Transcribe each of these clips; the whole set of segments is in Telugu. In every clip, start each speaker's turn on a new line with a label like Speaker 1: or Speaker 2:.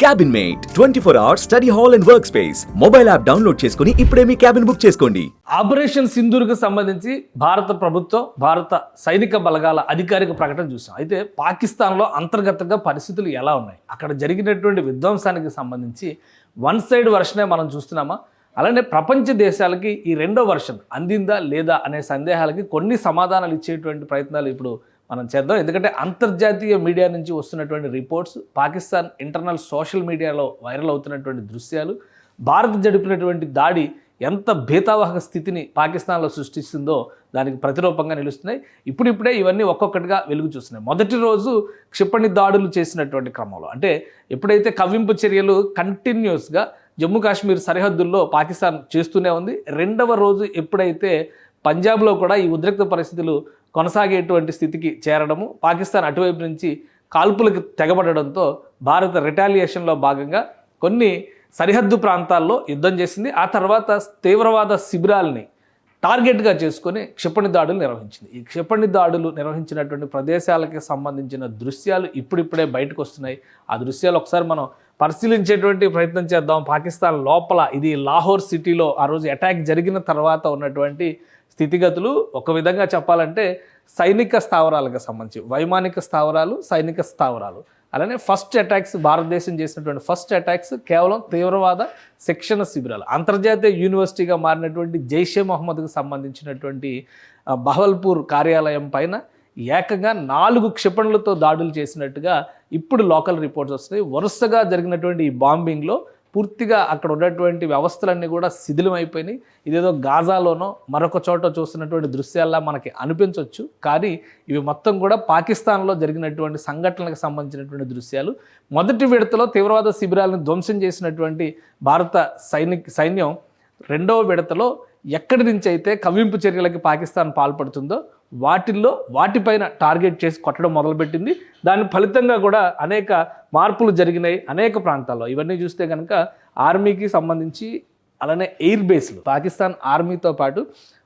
Speaker 1: Cabin mate 24 hours study hall and work space mobile app download చేసుకుని ఇప్పుడే మీ క్యాబిన్ బుక్ చేసుకోండి.
Speaker 2: ఆపరేషన్ సింధూర్కు సంబంధించి భారత ప్రభుత్వం భారత సైనిక బలగాల అధికారిక ప్రకటన చూసాం. అయితే పాకిస్తాన్లో అంతర్గతంగా పరిస్థితులు ఎలా ఉన్నాయి, అక్కడ జరిగినటువంటి విధ్వంసానికి సంబంధించి వన్ సైడ్ వర్షనే మనం చూస్తున్నామా, అలానే ప్రపంచ దేశాలకి ఈ రెండో వర్షన్ అందిందా లేదా అనే సందేహాలకి కొన్ని సమాధానాలు ఇచ్చేటువంటి ప్రయత్నాలు ఇప్పుడు మనం చేద్దాం. ఎందుకంటే అంతర్జాతీయ మీడియా నుంచి వస్తున్నటువంటి రిపోర్ట్స్, పాకిస్తాన్ ఇంటర్నల్ సోషల్ మీడియాలో వైరల్ అవుతున్నటువంటి దృశ్యాలు, భారత్ జరిపినటువంటి దాడి ఎంత భీతావహక స్థితిని పాకిస్తాన్లో సృష్టిస్తుందో దానికి ప్రతిరూపంగా నిలుస్తున్నాయి. ఇప్పుడిప్పుడే ఇవన్నీ ఒక్కొక్కటిగా వెలుగు చూస్తున్నాయి. మొదటి రోజు క్షిపణి దాడులు చేసినటువంటి క్రమంలో, అంటే ఎప్పుడైతే కవ్వింపు చర్యలు కంటిన్యూస్గా జమ్మూ కాశ్మీర్ సరిహద్దుల్లో పాకిస్తాన్ చేస్తూనే ఉంది, రెండవ రోజు ఎప్పుడైతే పంజాబ్లో కూడా ఈ ఉద్రిక్త పరిస్థితులు కొనసాగేటువంటి స్థితికి చేరడము, పాకిస్తాన్ అటువైపు నుంచి కాల్పులకు తెగబడడంతో భారత రిటాలియేషన్లో భాగంగా కొన్ని సరిహద్దు ప్రాంతాల్లో యుద్ధం చేసింది. ఆ తర్వాత తీవ్రవాద శిబిరాలని టార్గెట్గా చేసుకొని క్షిపణి దాడులు నిర్వహించింది. ఈ క్షిపణి దాడులు నిర్వహించినటువంటి ప్రదేశాలకి సంబంధించిన దృశ్యాలు ఇప్పుడిప్పుడే బయటకు వస్తున్నాయి. ఆ దృశ్యాలు ఒకసారి మనం పరిశీలించేటువంటి ప్రయత్నం చేద్దాం. పాకిస్తాన్ లోపల ఇది లాహోర్ సిటీలో ఆ రోజు అటాక్ జరిగిన తర్వాత ఉన్నటువంటి స్థితిగతులు ఒక విధంగా చెప్పాలంటే సైనిక స్థావరాలకు సంబంధించి వైమానిక స్థావరాలు, సైనిక స్థావరాలు, అలానే ఫస్ట్ అటాక్స్, భారతదేశం చేసినటువంటి ఫస్ట్ అటాక్స్ కేవలం తీవ్రవాద శిక్షణ శిబిరాలు. అంతర్జాతీయ యూనివర్సిటీగా మారినటువంటి జైషే మొహమ్మద్కు సంబంధించినటువంటి బహవల్పూర్ కార్యాలయం పైన ఏకంగా 4 క్షిపణులతో దాడులు చేసినట్టుగా ఇప్పుడు లోకల్ రిపోర్ట్స్ వస్తున్నాయి. వరుసగా జరిగినటువంటి ఈ బాంబింగ్లో పూర్తిగా అక్కడ ఉన్నటువంటి వ్యవస్థలన్నీ కూడా శిథిలమైపోయినాయి. ఇదేదో గాజాలోనో మరొక చోట చూస్తున్నటువంటి దృశ్యాల్లా మనకి అనిపించవచ్చు, కానీ ఇవి మొత్తం కూడా పాకిస్తాన్లో జరిగినటువంటి సంఘటనలకు సంబంధించినటువంటి దృశ్యాలు. మొదటి విడతలో తీవ్రవాద శిబిరాలను ధ్వంసం చేసినటువంటి భారత సైన్యం రెండవ విడతలో ఎక్కడి నుంచి అయితే కవ్వింపు చర్యలకి పాకిస్తాన్ పాల్పడుతుందో వాటిపైన టార్గెట్ చేసి కొట్టడం మొదలుపెట్టింది. దాని ఫలితంగా కూడా అనేక మార్పులు జరిగినాయి అనేక ప్రాంతాల్లో. ఇవన్నీ చూస్తే కనుక ఆర్మీకి సంబంధించి, అలానే ఎయిర్ బేస్లు, పాకిస్తాన్ ఆర్మీతో పాటు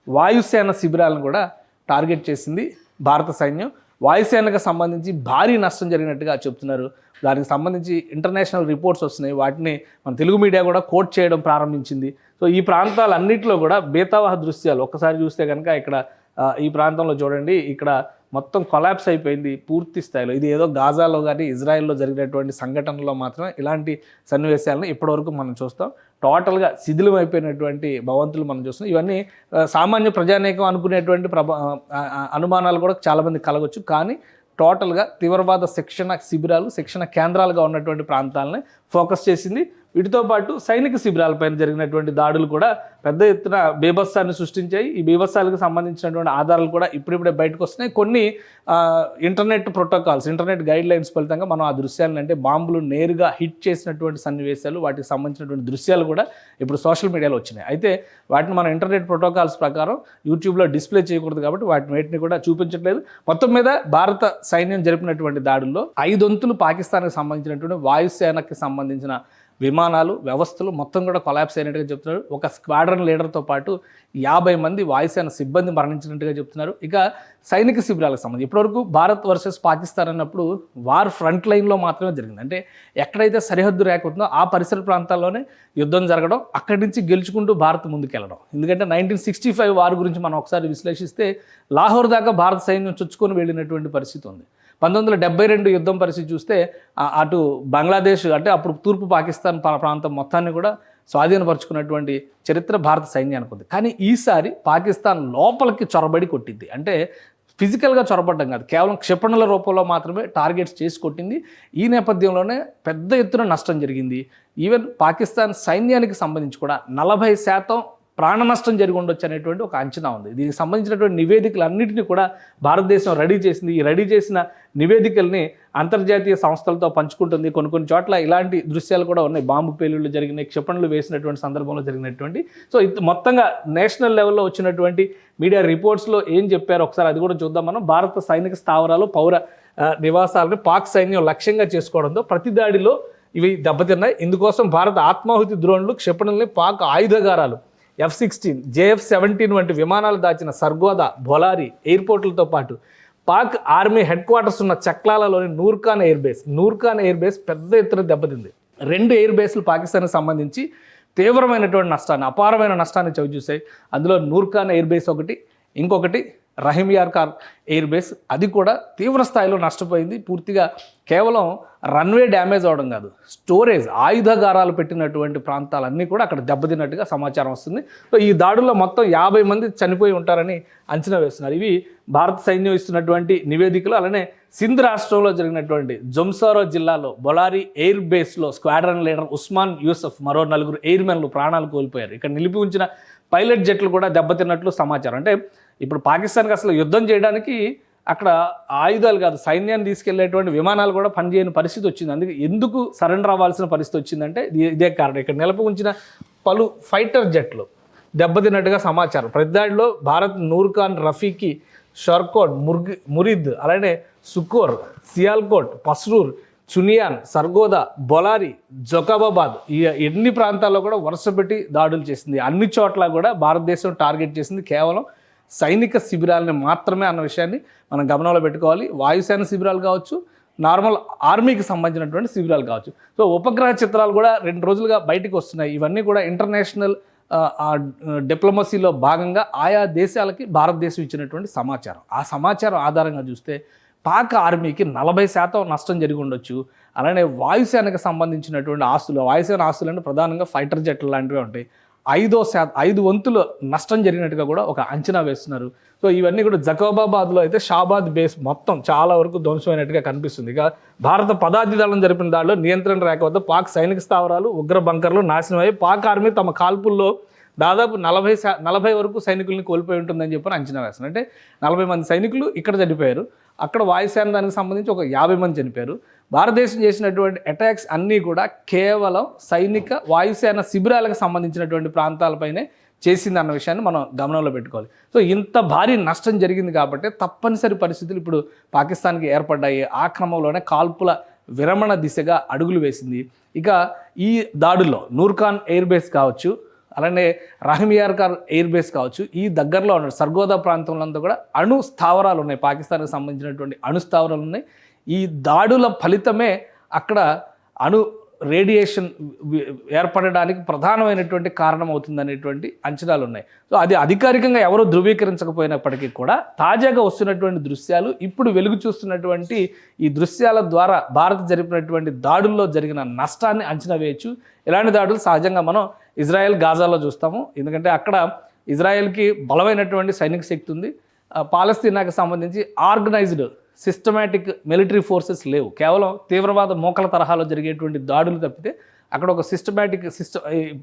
Speaker 2: వాయుసేన శిబిరాలను కూడా టార్గెట్ చేసింది భారత సైన్యం. వాయుసేనకు సంబంధించి భారీ నష్టం జరిగినట్టుగా చెప్తున్నారు. దానికి సంబంధించి ఇంటర్నేషనల్ రిపోర్ట్స్ వస్తున్నాయి. వాటిని మన తెలుగు మీడియా కూడా కోట్ చేయడం ప్రారంభించింది. సో ఈ ప్రాంతాలన్నింటిలో కూడా బేతావహ దృశ్యాలు ఒక్కసారి చూస్తే కనుక ఇక్కడ ఈ ప్రాంతంలో చూడండి, ఇక్కడ మొత్తం కొలాప్స్ అయిపోయింది పూర్తి స్థాయిలో. ఇది ఏదో గాజాలో కానీ ఇజ్రాయెల్లో జరిగినటువంటి సంఘటనలో మాత్రమే ఇలాంటి సన్నివేశాలను ఇప్పటివరకు మనం చూస్తాం. టోటల్గా శిథిలం అయిపోయినటువంటి భవంతులు మనం చూస్తున్నాం. ఇవన్నీ సామాన్య ప్రజానీకం అనుకునేటువంటి అనుమానాలు కూడా చాలామంది కలగవచ్చు, కానీ టోటల్గా తీవ్రవాద శిక్షణ శిబిరాలు, శిక్షణ కేంద్రాలుగా ఉన్నటువంటి ప్రాంతాలని ఫోకస్ చేసింది. వీటితో పాటు సైనిక శిబిరాలపైన జరిగినటువంటి దాడులు కూడా పెద్ద ఎత్తున బీభత్సాన్ని సృష్టించాయి. ఈ బీభత్సాలకు సంబంధించినటువంటి ఆధారాలు కూడా ఇప్పుడిప్పుడే బయటకు వస్తున్నాయి. కొన్ని internet protocols, internet guide lines ఫలితంగా మనం ఆ దృశ్యాలను, అంటే బాంబులు నేరుగా హిట్ చేసినటువంటి సన్నివేశాలు, వాటికి సంబంధించినటువంటి దృశ్యాలు కూడా ఇప్పుడు సోషల్ మీడియాలో వచ్చినాయి. అయితే వాటిని మన ఇంటర్నెట్ ప్రోటోకాల్స్ ప్రకారం యూట్యూబ్లో డిస్ప్లే చేయకూడదు కాబట్టి వాటిని కూడా చూపించట్లేదు. మొత్తం మీద భారత సైన్యం జరిపినటువంటి దాడుల్లో 5 వంతులు పాకిస్తాన్కి సంబంధించినటువంటి వాయుసేనకి సంబంధించిన విమానాలు, వ్యవస్థలు మొత్తం కూడా కొలాప్స్ అయినట్టుగా చెప్తున్నారు. ఒక స్క్వాడ్రన్ లీడర్తో పాటు 50 మంది వాయుసేన సిబ్బంది మరణించినట్టుగా చెప్తున్నారు. ఇక సైనిక శిబిరాలకు సంబంధించి ఇప్పటివరకు భారత్ వర్సెస్ పాకిస్తాన్ అన్నప్పుడు వార్ ఫ్రంట్ లైన్లో మాత్రమే జరిగింది. అంటే ఎక్కడైతే సరిహద్దు రేఖ ఉందో ఆ పరిసర ప్రాంతాల్లోనే యుద్ధం జరగడం, అక్కడి నుంచి గెలుచుకుంటూ భారత్ ముందుకెళ్ళడం. ఎందుకంటే 1965 వార్ గురించి మనం ఒకసారి విశ్లేషిస్తే లాహోర్ దాకా భారత సైన్యం చొచ్చుకొని వెళ్ళినటువంటి పరిస్థితి ఉంది. 1972 యుద్ధం పరిస్థితి చూస్తే అటు బంగ్లాదేశ్, అంటే అప్పుడు తూర్పు పాకిస్తాన్ ప్రాంతం మొత్తాన్ని కూడా స్వాధీనపరుచుకున్నటువంటి చరిత్ర భారత సైన్యానికి ఉంది. కానీ ఈసారి పాకిస్తాన్ లోపలికి చొరబడి కొట్టింది. అంటే ఫిజికల్గా చొరబడ్డం కాదు, కేవలం క్షిపణుల రూపంలో మాత్రమే టార్గెట్స్ చేసి కొట్టింది. ఈ నేపథ్యంలోనే పెద్ద ఎత్తున నష్టం జరిగింది. ఈవెన్ పాకిస్తాన్ సైన్యానికి సంబంధించి కూడా 40% ప్రాణ నష్టం జరిగి ఉండొచ్చు అనేటువంటి ఒక అంచనా ఉంది. దీనికి సంబంధించినటువంటి నివేదికలు అన్నింటినీ కూడా భారతదేశం రెడీ చేసింది. ఈ రెడీ చేసిన నివేదికల్ని అంతర్జాతీయ సంస్థలతో పంచుకుంటుంది. కొన్ని చోట్ల ఇలాంటి దృశ్యాలు కూడా ఉన్నాయి. బాంబు పేలుళ్ళు జరిగినాయి, క్షిపణులు వేసినటువంటి సందర్భంలో జరిగినటువంటి. సో మొత్తంగా నేషనల్ లెవెల్లో వచ్చినటువంటి మీడియా రిపోర్ట్స్లో ఏం చెప్పారో ఒకసారి అది కూడా చూద్దాం మనం. భారత సైనిక స్థావరాలు, పౌర నివాసాలను పాక్ సైన్యం లక్ష్యంగా చేసుకోవడంతో ప్రతి దాడిలో ఇవి దెబ్బతిన్నాయి. ఇందుకోసం భారత ఆత్మాహుతి డ్రోన్లు, క్షిపణుల్ని పాక్ ఆయుధగారాలు F-16, JF-17 వంటి విమానాలు దాచిన సర్గోదా, బొలారి ఎయిర్పోర్ట్లతో పాటు పాక్ ఆర్మీ హెడ్ క్వార్టర్స్ ఉన్న చక్లాలలోని నూర్ఖాన్ ఎయిర్ బేస్ పెద్ద ఎత్తున దెబ్బతింది. 2 ఎయిర్ బేస్లు పాకిస్తాన్కి సంబంధించి తీవ్రమైనటువంటి నష్టాన్ని, అపారమైన నష్టాన్ని చవిచూసాయి. అందులో నూర్ఖాన్ ఎయిర్ బేస్ ఒకటి, ఇంకొకటి రహీమ్ యార్ ఖాన్ ఎయిర్ బేస్, అది కూడా తీవ్ర స్థాయిలో నష్టపోయింది. పూర్తిగా కేవలం రన్వే డ్యామేజ్ అవడం కాదు, స్టోరేజ్ ఆయుధాగారాలు పెట్టినటువంటి ప్రాంతాలన్నీ కూడా అక్కడ దెబ్బతిన్నట్టుగా సమాచారం వస్తుంది. సో ఈ దాడుల్లో మొత్తం 50 మంది చనిపోయి ఉంటారని అంచనా వేస్తున్నారు. ఇవి భారత సైన్యం ఇస్తున్నటువంటి నివేదికలు. అలానే సింధ్ రాష్ట్రంలో జరిగినటువంటి జొమ్సారో జిల్లాలో బొలారి ఎయిర్ బేస్లో స్క్వాడ్రన్ లీడర్ ఉస్మాన్ యూసఫ్ మరో 4 ఎయిర్మెన్లు ప్రాణాలు కోల్పోయారు. ఇక్కడ నిలిపి ఉంచిన పైలట్ జెట్లు కూడా దెబ్బతిన్నట్లు సమాచారం. అంటే ఇప్పుడు పాకిస్తాన్కి అసలు యుద్ధం చేయడానికి అక్కడ ఆయుధాలు కాదు, సైన్యాన్ని తీసుకెళ్లేటువంటి విమానాలు కూడా పనిచేయని పరిస్థితి వచ్చింది. అందుకే ఎందుకు సరెండర్ అవ్వాల్సిన పరిస్థితి వచ్చిందంటే ఇదే కారణం. ఇక్కడ నిలిపి ఉంచిన పలు ఫైటర్ జెట్లు దెబ్బతిన్నట్టుగా సమాచారం. ప్రతిదాడిలో భారత్ నూర్ఖాన్, రఫీకి, షర్కోట్, మురిద్, అలానే సుకోర్, సియాల్కోట్, పస్రూర్, చునియాన్, సర్గోదా, బొలారి, జొకాబాబాద్ ఈ ఎన్ని ప్రాంతాల్లో కూడా వరుసపెట్టి దాడులు చేసింది. అన్ని చోట్ల కూడా భారతదేశం టార్గెట్ చేసింది కేవలం సైనిక శిబిరాలని మాత్రమే అన్న విషయాన్ని మనం గమనంలో పెట్టుకోవాలి. వాయుసేన శిబిరాలు కావచ్చు, నార్మల్ ఆర్మీకి సంబంధించినటువంటి శిబిరాలు కావచ్చు. సో ఉపగ్రహ చిత్రాలు కూడా 2 రోజులుగా బయటకు వస్తున్నాయి. ఇవన్నీ కూడా ఇంటర్నేషనల్ డిప్లొమసీలో భాగంగా ఆయా దేశాలకి భారతదేశం ఇచ్చినటువంటి సమాచారం. ఆ సమాచారం ఆధారంగా చూస్తే పాక్ ఆర్మీకి 40% నష్టం జరిగి ఉండొచ్చు. అలానే వాయుసేనకు సంబంధించినటువంటి ఆస్తులు, వాయుసేన ఆస్తులు అంటే ప్రధానంగా ఫైటర్ జెట్లు లాంటివి ఉంటాయి, 5 వంతులు నష్టం జరిగినట్టుగా కూడా ఒక అంచనా వేస్తున్నారు. సో ఇవన్నీ కూడా జకోబాబాద్లో అయితే షాబాద్ బేస్ మొత్తం చాలా వరకు ధ్వంసమైనట్టుగా కనిపిస్తుంది. ఇక భారత పదాతి దళం జరిపిన దాడిలో నియంత్రణ రేఖ వద్ద పాక్ సైనిక స్థావరాలు, ఉగ్ర బంకర్లు నాశనమయ్యి పాక్ ఆర్మీ తమ కాల్పుల్లో దాదాపు 40 వరకు సైనికుల్ని కోల్పోయి ఉంటుందని చెప్పి అంచనా వేస్తున్నారు. అంటే 40 మంది సైనికులు ఇక్కడ చనిపోయారు, అక్కడ వాయుసేన దానికి సంబంధించి ఒక 50 మంది చనిపోయారు. భారతదేశం చేసినటువంటి అటాక్స్ అన్నీ కూడా కేవలం సైనిక వాయుసేన శిబిరాలకు సంబంధించినటువంటి ప్రాంతాలపైనే చేసింది అన్న విషయాన్ని మనం గమనంలో పెట్టుకోవాలి. సో ఇంత భారీ నష్టం జరిగింది కాబట్టి తప్పనిసరి పరిస్థితులు ఇప్పుడు పాకిస్తాన్కి ఏర్పడ్డాయి. ఆ క్రమంలోనే కాల్పుల విరమణ దిశగా అడుగులు వేసింది. ఇక ఈ దాడుల్లో నూర్ఖాన్ ఎయిర్ బేస్ కావచ్చు, అలానే రహీమ్ యార్ ఖాన్ ఎయిర్ బేస్ కావచ్చు, ఈ దగ్గరలో ఉన్న సర్గోదా ప్రాంతంలో అంతా కూడా అణు స్థావరాలు ఉన్నాయి, పాకిస్తాన్కి సంబంధించినటువంటి అణు స్థావరాలు ఉన్నాయి. ఈ దాడుల ఫలితమే అక్కడ అణు రేడియేషన్ ఏర్పడడానికి ప్రధానమైనటువంటి కారణం అవుతుందనేటువంటి అంచనాలు ఉన్నాయి. సో అది అధికారికంగా ఎవరూ ధృవీకరించకపోయినప్పటికీ కూడా తాజాగా వస్తున్నటువంటి దృశ్యాలు, ఇప్పుడు వెలుగు చూస్తున్నటువంటి ఈ దృశ్యాల ద్వారా భారత్ జరిపినటువంటి దాడుల్లో జరిగిన నష్టాన్ని అంచనా వేయచ్చు. ఇలాంటి దాడులు సహజంగా మనం ఇజ్రాయెల్, గాజాలో చూస్తాము. ఎందుకంటే అక్కడ ఇజ్రాయెల్కి బలమైనటువంటి సైనిక శక్తి ఉంది. పాలస్తీనాకి సంబంధించి ఆర్గనైజ్డ్ సిస్టమేటిక్ మిలిటరీ ఫోర్సెస్ లేవు. కేవలం తీవ్రవాద మోకల తరహాలో జరిగేటువంటి దాడులు తప్పితే అక్కడ ఒక సిస్టమేటిక్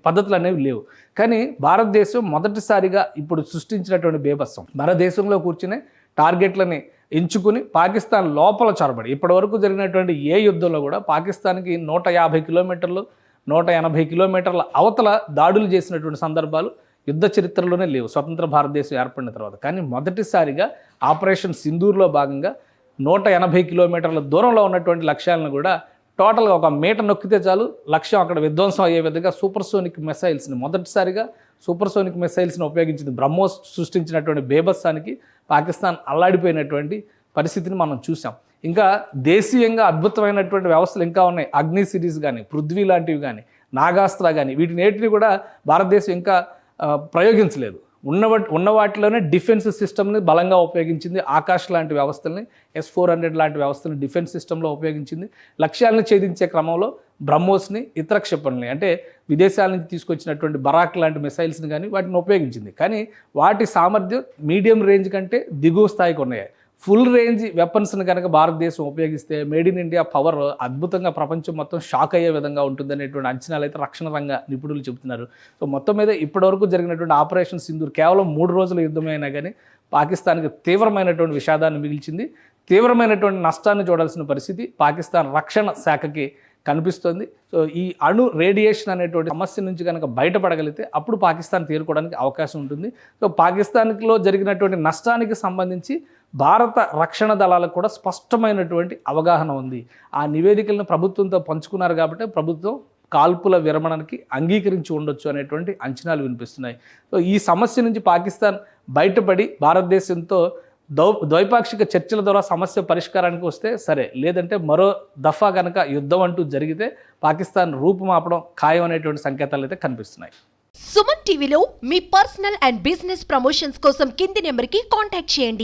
Speaker 2: పద్ధతులు అనేవి లేవు. కానీ భారతదేశం మొదటిసారిగా ఇప్పుడు సృష్టించినటువంటి బేభత్సం, భారతదేశంలో కూర్చునే టార్గెట్లని ఎంచుకుని పాకిస్తాన్ లోపల చొరబడి ఇప్పటివరకు జరిగినటువంటి ఏ యుద్ధంలో కూడా పాకిస్తాన్కి 150 కిలోమీటర్లు 180 కిలోమీటర్ల అవతల దాడులు చేసినటువంటి సందర్భాలు యుద్ధ చరిత్రలోనే లేవు స్వతంత్ర భారతదేశం ఏర్పడిన తర్వాత. కానీ మొదటిసారిగా ఆపరేషన్ సింధూర్లో భాగంగా 180 కిలోమీటర్ల దూరంలో ఉన్నటువంటి లక్ష్యాలను కూడా టోటల్గా 1 మీటర్ నొక్కితే చాలు లక్ష్యం అక్కడ విధ్వంసం అయ్యే విధంగా సూపర్సోనిక్ మిసైల్స్ని, మొదటిసారిగా సూపర్సోనిక్ మిసైల్స్ని ఉపయోగించింది. బ్రహ్మోస్ సృష్టించినటువంటి బేభత్సానికి పాకిస్తాన్ అల్లాడిపోయినటువంటి పరిస్థితిని మనం చూసాం. ఇంకా దేశీయంగా అద్భుతమైనటువంటి వ్యవస్థలు ఇంకా ఉన్నాయి. అగ్ని సిరీస్ కానీ, పృథ్వీ లాంటివి కానీ, నాగాస్త్ర కానీ, వీటినేటిని కూడా భారతదేశం ఇంకా ప్రయోగించలేదు. ఉన్న వాటిలోనే డిఫెన్స్ సిస్టమ్ని బలంగా ఉపయోగించింది. ఆకాష్ లాంటి వ్యవస్థల్ని, S-400 లాంటి వ్యవస్థని డిఫెన్స్ సిస్టంలో ఉపయోగించింది. లక్ష్యాలను ఛేదించే క్రమంలో బ్రహ్మోస్ని, ఇతర క్షిపణుల్ని అంటే విదేశాల నుంచి తీసుకొచ్చినటువంటి బరాక్ లాంటి మిసైల్స్ని కానీ వాటిని ఉపయోగించింది. కానీ వాటి సామర్థ్యం మీడియం రేంజ్ కంటే దిగువ స్థాయికి ఉన్నాయి. ఫుల్ రేంజ్ వెపన్స్ని కనుక భారతదేశం ఉపయోగిస్తే మేడ్ ఇన్ ఇండియా పవర్ అద్భుతంగా ప్రపంచం మొత్తం షాక్ అయ్యే విధంగా ఉంటుందనేటువంటి అంచనాలు అయితే రక్షణ రంగ నిపుణులు చెబుతున్నారు. సో మొత్తం మీద ఇప్పటివరకు జరిగినటువంటి ఆపరేషన్ సింధూర్ కేవలం 3 రోజుల యుద్ధమైనా కానీ పాకిస్తాన్కి తీవ్రమైనటువంటి విషాదాన్ని మిగిల్చింది. తీవ్రమైనటువంటి నష్టాన్ని చూడాల్సిన పరిస్థితి పాకిస్తాన్ రక్షణ శాఖకి కనిపిస్తుంది. సో ఈ అణు రేడియేషన్ అనేటువంటి సమస్య నుంచి కనుక బయటపడగలిగితే అప్పుడు పాకిస్తాన్ తేరుకోవడానికి అవకాశం ఉంటుంది. సో పాకిస్తాన్లో జరిగినటువంటి నష్టానికి సంబంధించి భారత రక్షణ దళాలకు కూడా స్పష్టమైనటువంటి అవగాహన ఉంది. ఆ నివేదికలను ప్రభుత్వంతో పంచుకున్నారు కాబట్టి ప్రభుత్వం కాల్పుల విరమణకి అంగీకరించి ఉండొచ్చు అనేటువంటి అంచనాలు వినిపిస్తున్నాయి. సో ఈ సమస్య నుంచి పాకిస్తాన్ బయటపడి భారతదేశంతో ద్వైపాక్షిక చర్చల ద్వారా సమస్య పరిష్కారానికి వస్తే సరే, లేదంటే మరో దఫా కనుక యుద్ధం అంటూ జరిగితే పాకిస్తాన్ రూపుమాపడం ఖాయం అనేటువంటి సంకేతాలు అయితే కనిపిస్తున్నాయి.
Speaker 3: సుమన్ టీవీలో మీ పర్సనల్ అండ్ బిజినెస్ ప్రమోషన్స్ కోసం కింది నెంబర్కి కాంటాక్ట్ చేయండి.